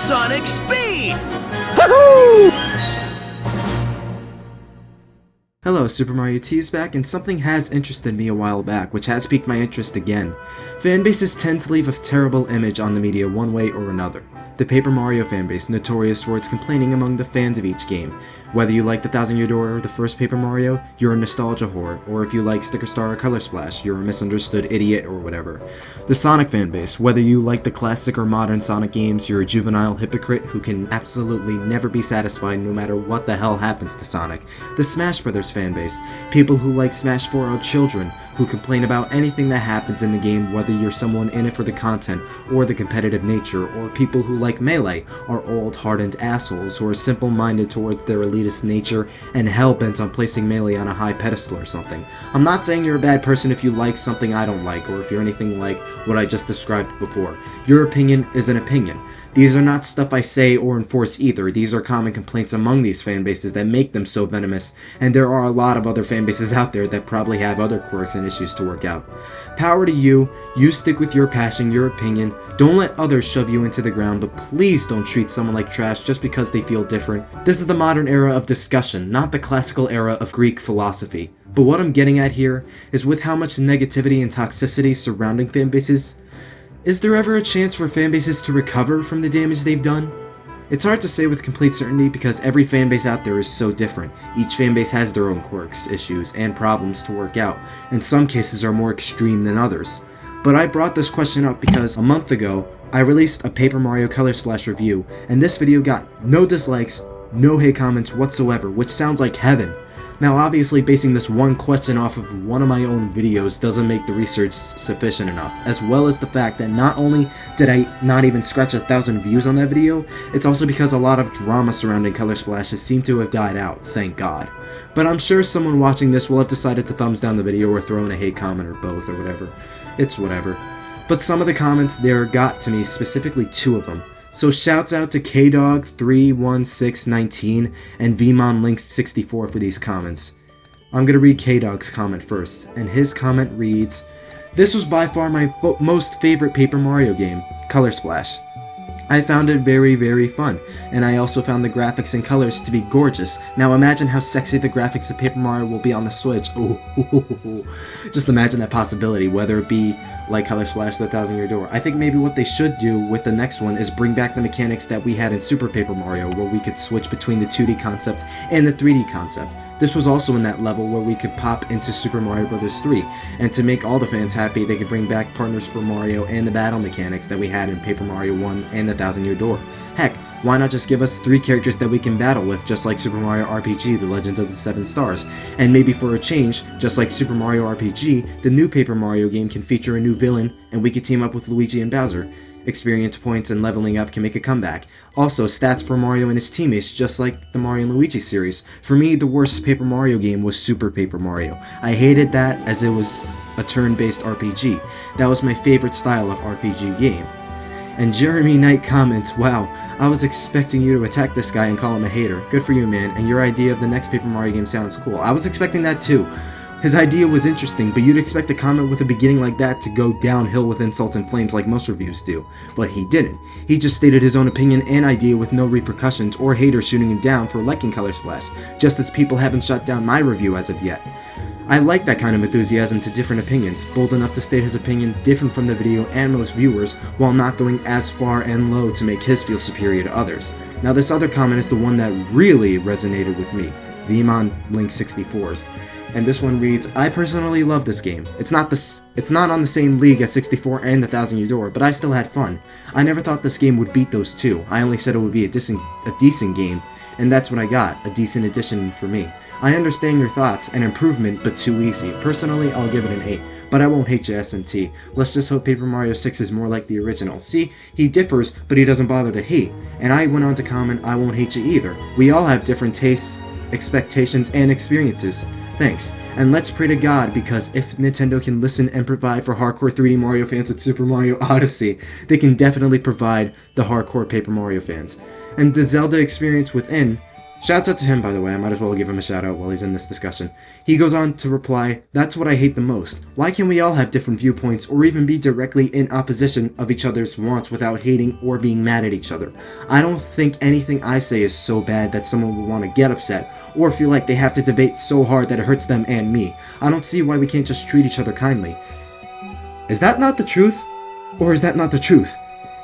Sonic Speed! Hello, Super Mario T is back, and something has interested me a while back, which has piqued my interest again. Fanbases tend to leave a terrible image on the media one way or another. The Paper Mario fanbase, notorious for its complaining among the fans of each game. Whether you like the Thousand Year Door or the first Paper Mario, you're a nostalgia whore, or if you like Sticker Star or Color Splash, you're a misunderstood idiot or whatever. The Sonic fanbase, whether you like the classic or modern Sonic games, you're a juvenile hypocrite who can absolutely never be satisfied no matter what the hell happens to Sonic. The Smash Brothers fanbase, people who like Smash 4 are children, who complain about anything that happens in the game, whether you're someone in it for the content or the competitive nature, or people who like Melee are old hardened assholes who are simple-minded towards their elitist nature and hell-bent on placing Melee on a high pedestal or something. I'm not saying you're a bad person if you like something I don't like, or if you're anything like what I just described before. Your opinion is an opinion. These are not stuff I say or enforce either. These are common complaints among these fanbases that make them so venomous, and there are a lot of other fanbases out there that probably have other quirks and issues to work out. Power to you. You stick with your passion, your opinion. Don't let others shove you into the ground, but please don't treat someone like trash just because they feel different. This is the modern era of discussion, not the classical era of Greek philosophy. But what I'm getting at here is with how much negativity and toxicity surrounding fanbases, is there ever a chance for fanbases to recover from the damage they've done? It's hard to say with complete certainty because every fanbase out there is so different. Each fanbase has their own quirks, issues, and problems to work out, and some cases are more extreme than others. But I brought this question up because a month ago, I released a Paper Mario Color Splash review, and this video got no dislikes, no hate comments whatsoever, which sounds like heaven. Now obviously basing this one question off of one of my own videos doesn't make the research sufficient enough, as well as the fact that not only did I not even scratch 1,000 views on that video, it's also because a lot of drama surrounding Color Splashes seem to have died out, thank God. But I'm sure someone watching this will have decided to thumbs down the video or throw in a hate comment or both or whatever. It's whatever. But some of the comments there got to me, specifically 2 of them. So shouts out to KDog31619 and VMonLink64 for these comments. I'm gonna read KDog's comment first, and his comment reads, "This was by far my most favorite Paper Mario game, Color Splash. I found it very, very fun, and I also found the graphics and colors to be gorgeous. Now imagine how sexy the graphics of Paper Mario will be on the Switch. Ooh, just imagine that possibility, whether it be like Color Splash or the Thousand Year Door. I think maybe what they should do with the next one is bring back the mechanics that we had in Super Paper Mario, where we could switch between the 2D concept and the 3D concept. This was also in that level where we could pop into Super Mario Bros. 3, and to make all the fans happy, they could bring back partners for Mario and the battle mechanics that we had in Paper Mario 1 and the Thousand Year Door. Heck, why not just give us 3 characters that we can battle with, just like Super Mario RPG, The Legend of the Seven Stars? And maybe for a change, just like Super Mario RPG, the new Paper Mario game can feature a new villain, and we could team up with Luigi and Bowser. Experience points and leveling up can make a comeback. Also, stats for Mario and his teammates, just like the Mario and Luigi series. For me, the worst Paper Mario game was Super Paper Mario. I hated that as it was a turn-based RPG. That was my favorite style of RPG game." And Jeremy Knight comments, "Wow, I was expecting you to attack this guy and call him a hater. Good for you, man, and your idea of the next Paper Mario game sounds cool." I was expecting that too. His idea was interesting, but you'd expect a comment with a beginning like that to go downhill with insults and flames like most reviews do. But he didn't. He just stated his own opinion and idea with no repercussions or haters shooting him down for liking Color Splash, just as people haven't shut down my review as of yet. I like that kind of enthusiasm to different opinions, bold enough to state his opinion different from the video and most viewers, while not going as far and low to make his feel superior to others. Now this other comment is the one that really resonated with me, VMonLink64's. And this one reads, "I personally love this game. It's not on the same league as 64 and the Thousand Year Door, but I still had fun. I never thought this game would beat those 2. I only said it would be a decent game, and that's what I got, a decent addition for me. I understand your thoughts, an improvement, but too easy. Personally, I'll give it an 8, but I won't hate you, S&T. Let's just hope Paper Mario 6 is more like the original. See, he differs, but he doesn't bother to hate." And I went on to comment, "I won't hate you either. We all have different tastes, expectations, and experiences. Thanks. And let's pray to God, because if Nintendo can listen and provide for hardcore 3D Mario fans with Super Mario Odyssey, they can definitely provide the hardcore Paper Mario fans. And the Zelda experience within Shouts out to him, by the way. I might as well give him a shout out while he's in this discussion. He goes on to reply, "That's what I hate the most. Why can't we all have different viewpoints or even be directly in opposition of each other's wants without hating or being mad at each other? I don't think anything I say is so bad that someone will want to get upset or feel like they have to debate so hard that it hurts them and me. I don't see why we can't just treat each other kindly." Is that not the truth? Or is that not the truth?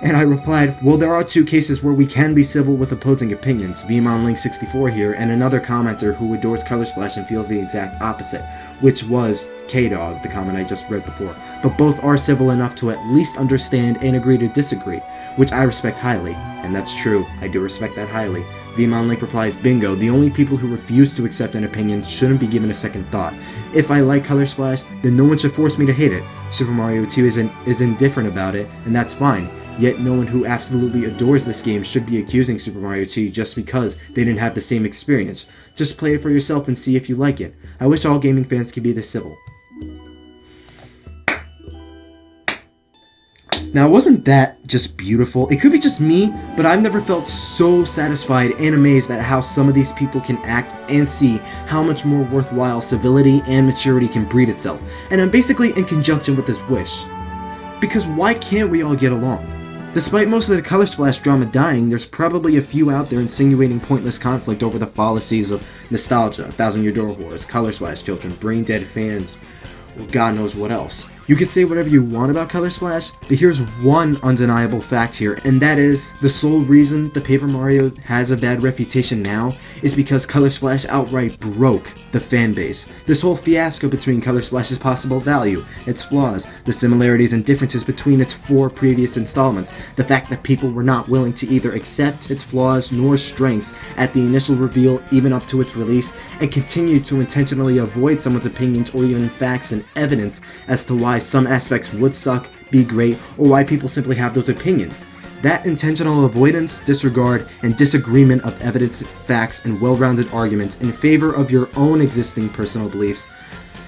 And I replied, well, there are two cases where we can be civil with opposing opinions. VMonLink64 here, and another commenter who adores Color Splash and feels the exact opposite, which was K-Dog, the comment I just read before. But both are civil enough to at least understand and agree to disagree, which I respect highly. And that's true, I do respect that highly. VMonLink replies, bingo, the only people who refuse to accept an opinion shouldn't be given a second thought. If I like Color Splash, then no one should force me to hate it. Super Mario 2 is indifferent about it, and that's fine. Yet no one who absolutely adores this game should be accusing Super Mario 2 just because they didn't have the same experience. Just play it for yourself and see if you like it. I wish all gaming fans could be this civil. Now, wasn't that just beautiful? It could be just me, but I've never felt so satisfied and amazed at how some of these people can act and see how much more worthwhile civility and maturity can breed itself. And I'm basically in conjunction with this wish. Because why can't we all get along? Despite most of the Color Splash drama dying, there's probably a few out there insinuating pointless conflict over the fallacies of nostalgia, Thousand Year Door Wars, Color Splash children, brain dead fans, or God knows what else. You can say whatever you want about Color Splash, but here's one undeniable fact here, and that is the sole reason the Paper Mario has a bad reputation now is because Color Splash outright broke the fan base. This whole fiasco between Color Splash's possible value, its flaws, the similarities and differences between its 4 previous installments, the fact that people were not willing to either accept its flaws nor strengths at the initial reveal even up to its release, and continue to intentionally avoid someone's opinions or even facts and evidence as to why some aspects would suck, be great, or why people simply have those opinions. That intentional avoidance, disregard, and disagreement of evidence, facts, and well-rounded arguments in favor of your own existing personal beliefs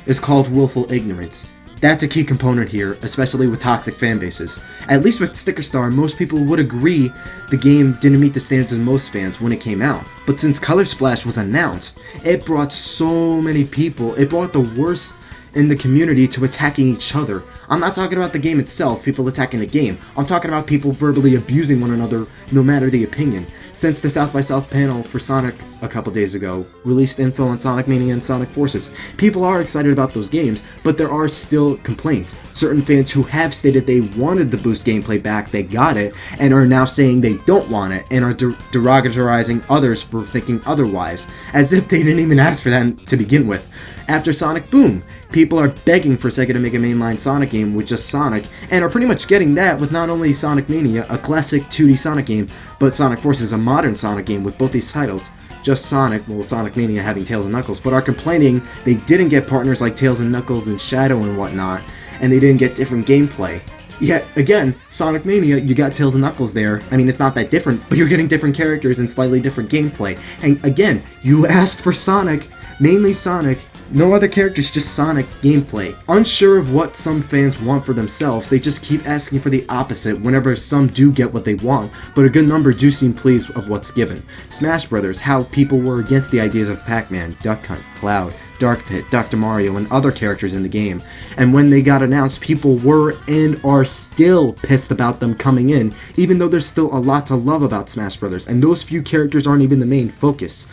is called willful ignorance. That's a key component here, especially with toxic fan bases. At least with Sticker Star, most people would agree the game didn't meet the standards of most fans when it came out. But since Color Splash was announced, it brought so many people, it brought the worst in the community to attacking each other. I'm not talking about the game itself, people attacking the game. I'm talking about people verbally abusing one another, no matter the opinion. Since the South by South panel for Sonic a couple days ago released info on Sonic Mania and Sonic Forces, people are excited about those games, but there are still complaints. Certain fans who have stated they wanted the boost gameplay back, they got it, and are now saying they don't want it, and are derogatorizing others for thinking otherwise, as if they didn't even ask for that to begin with. After Sonic Boom, people are begging for Sega to make a mainline Sonic game with just Sonic, and are pretty much getting that with not only Sonic Mania, a classic 2D Sonic game, but Sonic Forces, a modern Sonic game with both these titles. Just Sonic, well, Sonic Mania having Tails and Knuckles, but are complaining they didn't get partners like Tails and Knuckles and Shadow and whatnot, and they didn't get different gameplay. Yet, again, Sonic Mania, you got Tails and Knuckles there. I mean, it's not that different, but you're getting different characters and slightly different gameplay. And again, you asked for Sonic, mainly Sonic, no other characters, just Sonic gameplay. Unsure of what some fans want for themselves, they just keep asking for the opposite whenever some do get what they want, but a good number do seem pleased of what's given. Smash Brothers, how people were against the ideas of Pac-Man, Duck Hunt, Cloud, Dark Pit, Dr. Mario, and other characters in the game. And when they got announced, people were and are still pissed about them coming in, even though there's still a lot to love about Smash Brothers, and those few characters aren't even the main focus.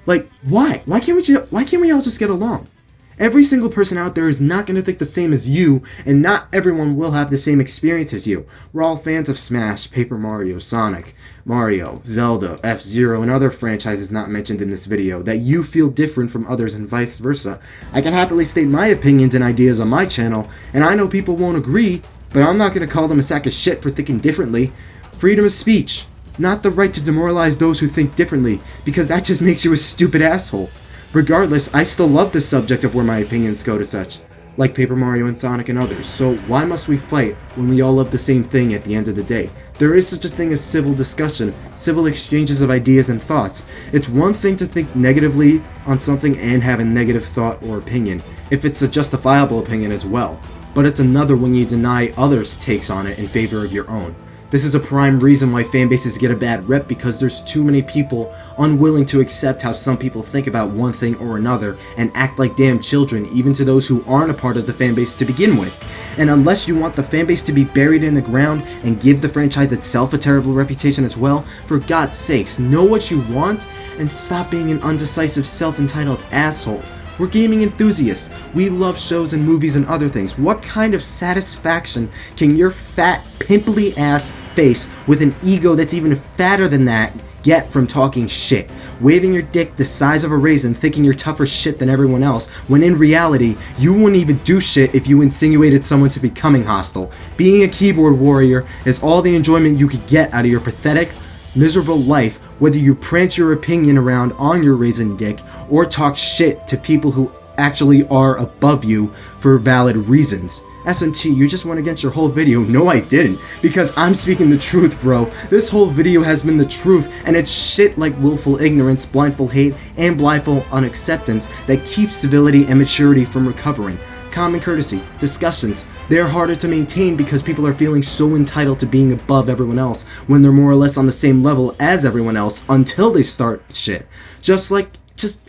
Like, why? Why can't we all just get along? Every single person out there is not going to think the same as you, and not everyone will have the same experience as you. We're all fans of Smash, Paper Mario, Sonic, Mario, Zelda, F-Zero, and other franchises not mentioned in this video that you feel different from others and vice versa. I can happily state my opinions and ideas on my channel, and I know people won't agree, but I'm not going to call them a sack of shit for thinking differently. Freedom of speech. Not the right to demoralize those who think differently, because that just makes you a stupid asshole. Regardless, I still love the subject of where my opinions go to such, like Paper Mario and Sonic and others, so why must we fight when we all love the same thing at the end of the day? There is such a thing as civil discussion, civil exchanges of ideas and thoughts. It's one thing to think negatively on something and have a negative thought or opinion, if it's a justifiable opinion as well, but it's another when you deny others' takes on it in favor of your own. This is a prime reason why fanbases get a bad rep, because there's too many people unwilling to accept how some people think about one thing or another and act like damn children, even to those who aren't a part of the fanbase to begin with. And unless you want the fanbase to be buried in the ground and give the franchise itself a terrible reputation as well, for God's sakes, know what you want and stop being an undecisive, self-entitled asshole. We're gaming enthusiasts. We love shows and movies and other things. What kind of satisfaction can your fat, pimply ass face with an ego that's even fatter than that get from talking shit? Waving your dick the size of a raisin, thinking you're tougher shit than everyone else, when in reality, you wouldn't even do shit if you insinuated someone to becoming hostile. Being a keyboard warrior is all the enjoyment you could get out of your pathetic, miserable life, whether you prance your opinion around on your raisin dick or talk shit to people who actually are above you for valid reasons. SMT, you just went against your whole video. No, I didn't, because I'm speaking the truth, bro. This whole video has been the truth, and it's shit like willful ignorance, blindfold hate, and blindfold unacceptance that keeps civility and maturity from recovering. Common courtesy, discussions, they're harder to maintain because people are feeling so entitled to being above everyone else when they're more or less on the same level as everyone else until they start shit. Just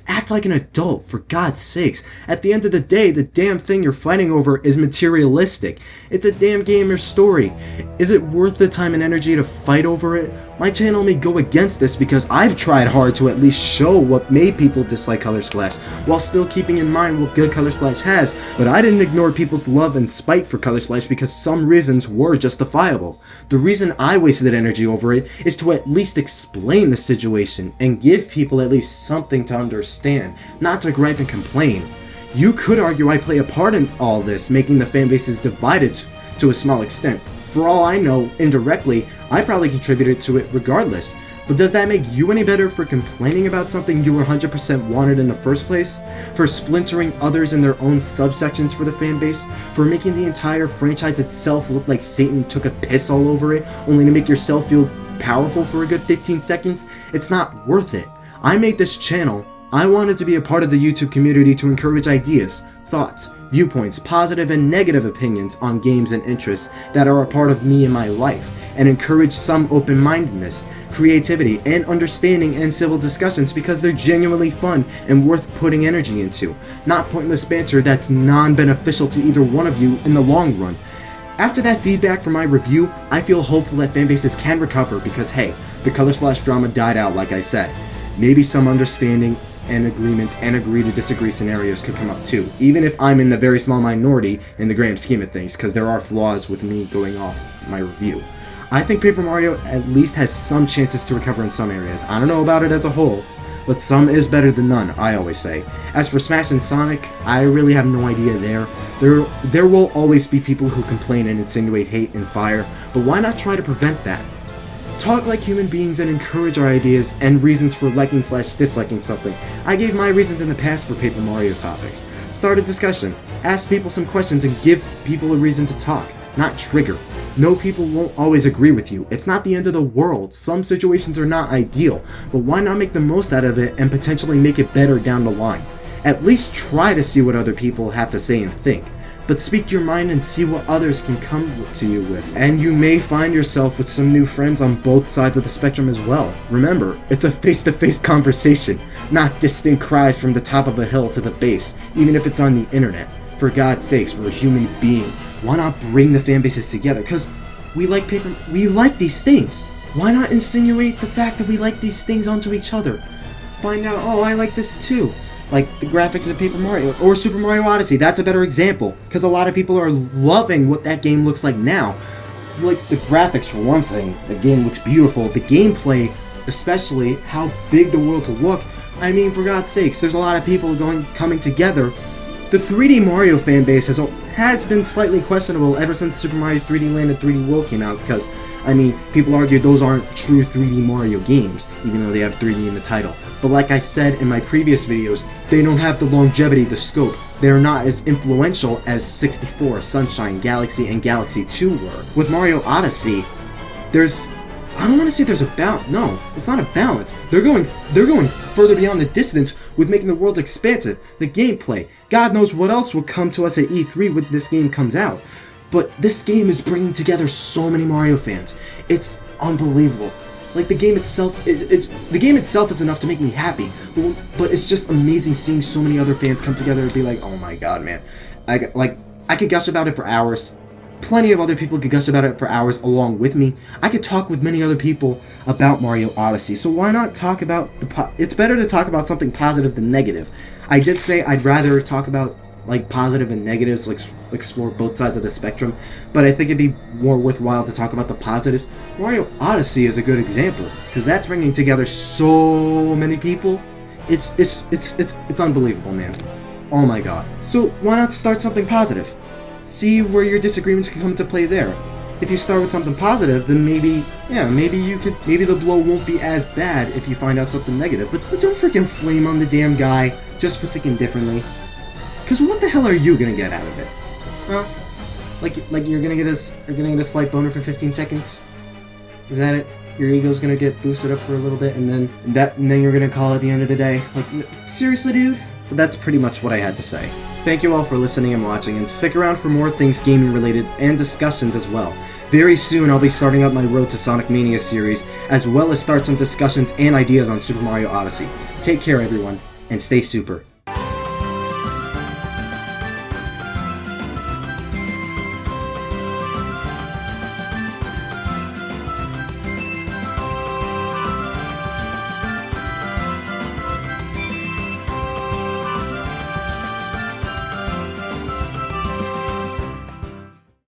act like an adult, for God's sakes. At the end of the day, the damn thing you're fighting over is materialistic. It's a damn gamer story. Is it worth the time and energy to fight over it? My channel may go against this because I've tried hard to at least show what made people dislike Color Splash, while still keeping in mind what good Color Splash has, but I didn't ignore people's love and spite for Color Splash because some reasons were justifiable. The reason I wasted energy over it is to at least explain the situation and give people at least something to understand, not to gripe and complain. You could argue I play a part in all this, making the fanbases divided to a small extent. For all I know, indirectly, I probably contributed to it regardless. But does that make you any better for complaining about something you 100% wanted in the first place? For splintering others in their own subsections for the fanbase? For making the entire franchise itself look like Satan took a piss all over it, only to make yourself feel powerful for a good 15 seconds? It's not worth it. I made this channel. I wanted to be a part of the YouTube community to encourage ideas, thoughts, viewpoints, positive and negative opinions on games and interests that are a part of me and my life, and encourage some open-mindedness, creativity, and understanding and civil discussions because they're genuinely fun and worth putting energy into, not pointless banter that's non-beneficial to either one of you in the long run. After that feedback from my review, I feel hopeful that fanbases can recover because hey, the Color Splash drama died out like I said. Maybe some understanding and agreement and agree to disagree scenarios could come up too, even if I'm in the very small minority in the grand scheme of things, because there are flaws with me going off my review. I think Paper Mario at least has some chances to recover in some areas. I don't know about it as a whole, but some is better than none, I always say. As for Smash and Sonic, I really have no idea there. There will always be people who complain and insinuate hate and fire, but why not try to prevent that? Talk like human beings and encourage our ideas and reasons for liking/disliking something. I gave my reasons in the past for Paper Mario topics. Start a discussion, ask people some questions, and give people a reason to talk, not trigger. No, people won't always agree with you. It's not the end of the world. Some situations are not ideal, but why not make the most out of it and potentially make it better down the line? At least try to see what other people have to say and think. But speak your mind and see what others can come to you with. And you may find yourself with some new friends on both sides of the spectrum as well. Remember, it's a face-to-face conversation, not distant cries from the top of a hill to the base, even if it's on the internet. For God's sakes, we're human beings. Why not bring the fan bases together? Because we like these things. Why not insinuate the fact that we like these things onto each other? Find out, oh, I like this too. Like the graphics of Paper Mario or Super Mario Odyssey, that's a better example, because a lot of people are loving what that game looks like now. Like the graphics for one thing, the game looks beautiful, the gameplay, especially how big the world will look. I mean, for God's sakes, there's a lot of people coming together. The 3D Mario fan base has been slightly questionable ever since Super Mario 3D Land and 3D World came out, because, I mean, people argue those aren't true 3D Mario games, even though they have 3D in the title. But like I said in my previous videos, they don't have the longevity, the scope. They're not as influential as 64, Sunshine, Galaxy, and Galaxy 2 were. With Mario Odyssey, I don't want to say there's a balance. No, it's not a balance. They're going further beyond the distance with making the world expansive, the gameplay. God knows what else will come to us at E3 when this game comes out. But this game is bringing together so many Mario fans. It's unbelievable. Like, the game itself, the game itself is enough to make me happy, but it's just amazing seeing so many other fans come together and be like, oh my god, man. I could gush about it for hours. Plenty of other people could gush about it for hours along with me. I could talk with many other people about Mario Odyssey, so why not talk about it's better to talk about something positive than negative. I did say I'd rather talk about, like, positive and negatives, like, explore both sides of the spectrum, but I think it'd be more worthwhile to talk about the positives. Mario Odyssey is a good example, because that's bringing together so many people. It's unbelievable, man. Oh my god. So why not start something positive? See where your disagreements can come into play there. If you start with something positive, then maybe the blow won't be as bad if you find out something negative. But don't freaking flame on the damn guy just for thinking differently. Cause what the hell are you gonna get out of it? Huh? Like you're gonna get a slight boner for 15 seconds? Is that it? Your ego's gonna get boosted up for a little bit, and then you're gonna call it the end of the day? Like, seriously, dude? But that's pretty much what I had to say. Thank you all for listening and watching, and stick around for more things gaming related and discussions as well. Very soon I'll be starting up my Road to Sonic Mania series, as well as start some discussions and ideas on Super Mario Odyssey. Take care everyone, and stay super.